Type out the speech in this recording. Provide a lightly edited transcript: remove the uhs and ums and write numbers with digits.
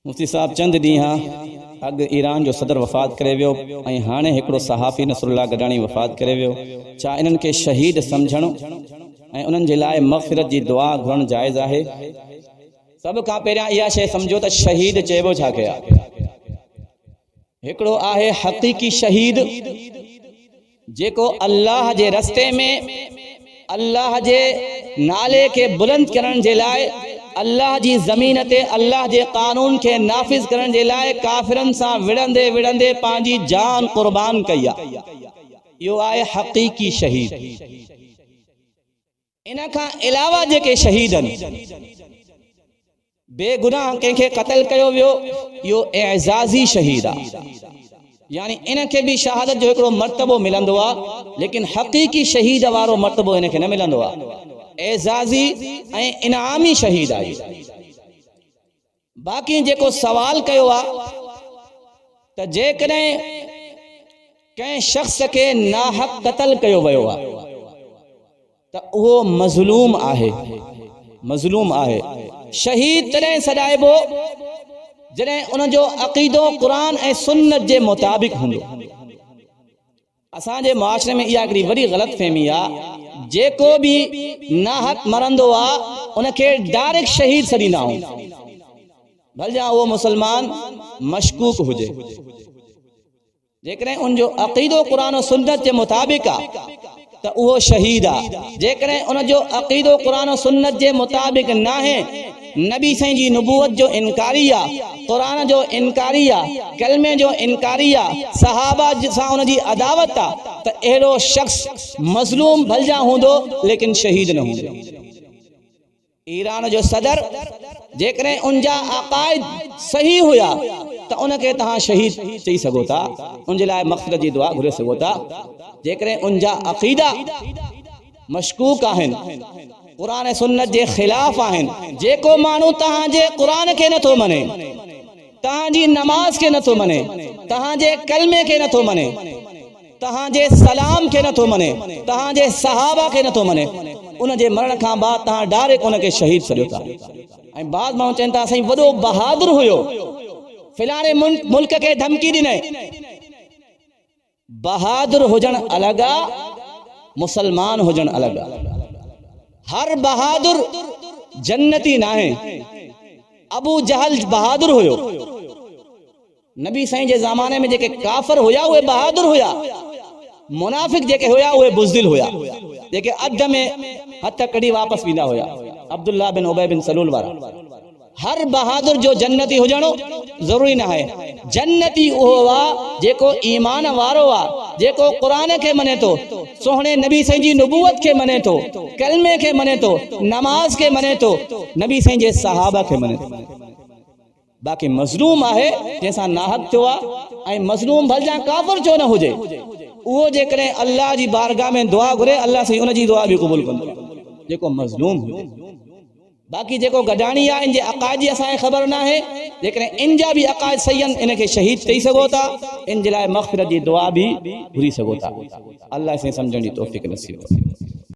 मुफ्ती साहब चंद ॾींहं अॻु ईरान जो सदर वफ़ात करे वियो ऐं हाणे हिकिड़ो सहाफ़ी नसरुल्लाह गडाणी वफ़ात करे वियो। छा इन्हनि खे शहीद सम्झणु ऐं उन्हनि जे लाइ मग़फ़िरत जी दुआ घुरणु जाइज़ आहे? सभ खां पहिरियां इहा शइ सम्झो त शहीद चइबो छा खे आहे। हिकिड़ो आहे हक़ीक़ी शहीद जेको अल्लाह जे रस्ते में अल्लाह जे नाले के बुलंद करण जे लाइ अल्लाह जी ज़मीन ते अल्लाह जे कानून के नाफ़िज़ करण जे लाइ काफ़िरनि सां विढ़ंदे विढ़ंदे पंहिंजी जान क़ुर्बान कई आहे। इहो आहे हक़ीक़ी शहीद। इन खां अलावा जेके शहीद आहिनि बेगुनाह कंहिंखे क़त्ल कयो वियो इहो एज़ाज़ी शहीद आहे। यानी इनखे भी शहादत जो हिकिड़ो मर्तबो मिलंदो आहे, लेकिन हक़ीक़ी शहीद वारो मर्तबो इनखे न मिलंदो आहे। एज़ाज़ी ऐं इनामी शहीद आहे। बाक़ी जेको सवाल कयो आहे त जेकॾहिं कंहिं शख़्स के नाहक क़त्ल कयो वियो आहे त उहो मज़लूम आहे। मज़लूम आहे। शहीद तॾहिं सॾाइबो जॾहिं उनजो अक़ीदो क़ुरान ऐं सुन्नत जे मुताबिक़ हूंदो। असांजे मुआशरे में इहा हिकिड़ी वॾी ग़लतफ़हमी आहे, जेको भी नाहक मरंदो आहे उनखे डायरेक्ट शहीद सॾींदा आहियूं, भले उहो मुसलमान मशकूक हुजे। जेकॾहिं उनजो अक़ीदो क़ुरान और सुन्नत जे मुताबिक़ आहे त उहो शहीद आहे। जेकॾहिं उनजो अक़ीदो क़ुरान और सुन्नत जे मुताबिक़ न आहे, नबी साईं जी नबूवत जो इनकारी आहे, क़ुरान जो इनकारी आहे, कलमे जो इनकारी आहे, सहाबा सां उनजी अदावत आहे, त अहिड़ो शख़्स मज़लूम भलजा हूंदो लेकिन शहीद न हूंदो। ईरान जो सदर जेकॾहिं उनजा अक़ाइद सही हुया त उनखे तव्हां शहीद चई सघो था, उनजे लाइ मग़फ़िरत जी दुआ घुरे सघो था। जेकॾहिं उनजा अक़ीदा मशकूक आहिनि, क़ुरान ऐं सुन्नत जे ख़िलाफ़ आहिनि, जेको माण्हू तव्हांजे क़ुरान खे नथो मने, तव्हांजी नमाज खे नथो मने, तव्हांजे कलमे खे नथो मने, तव्हांजे सलाम खे नथो मने, तव्हांजे सहाबा खे नथो मने, उनजे मरण खां बाद तव्हां डायरेक्ट उनखे शहीद सॾियो था। ऐं बाद माण्हू चवनि था साईं वॾो बहादुर हुयो, फिलाणे मुल्क खे धमकी ॾिनई। बहादुर हुजणु अलॻि आहे, मुसलमान हुजणु अलॻि आहे। हर बहादुर जन्नती न आहे। अबू जहल बहादुर हुयो। नबी साईं जे ज़माने में जेके काफ़िर हुया उहे बहादुर हुया। मुनाफिक जेके हुया उहे बुज़दिल हुया, जेके अध में हथ कढी वापस वेंदा हुया। अब्दुल्लाह बिन उबय बिन सलूल वारा। हर बहादुर जो जन्नती हुजणो ज़रूरी न आहे। जन्नती उहो आहे जेको ईमान वारो आहे, जेको क़ुरान खे मने थो, सोहणे नबी साईं जी नबूवत खे मने थो, कलमे खे मने थो, नमाज खे मने थो, नबी साईं जे सहाबा खे मने थो। बाक़ी मज़लूम आहे जंहिंसां नाहक थियो आहे, ऐं मज़लूम भलजा काफ़िर छो न हुजे, उहो जेकॾहिं अल्लाह जी बारगाह में दुआ घुरे, अल्लाह साईं उनजी दुआ बि क़बूल कंदो जेको मज़लूम हुजे। बाक़ी जेको गडाणी आहे इन जे अक़ाइद जी असांखे ख़बर न आहे, जेकॾहिं इन जा बि अक़ाइद सही आहिनि इनखे शहीद चई सघो था, इन जे लाइ मग़फ़िरत जी दुआ बि घुरी सघो था। अल्लाह साईं सम्झण जी तौफ़ीक़ नसीब करे।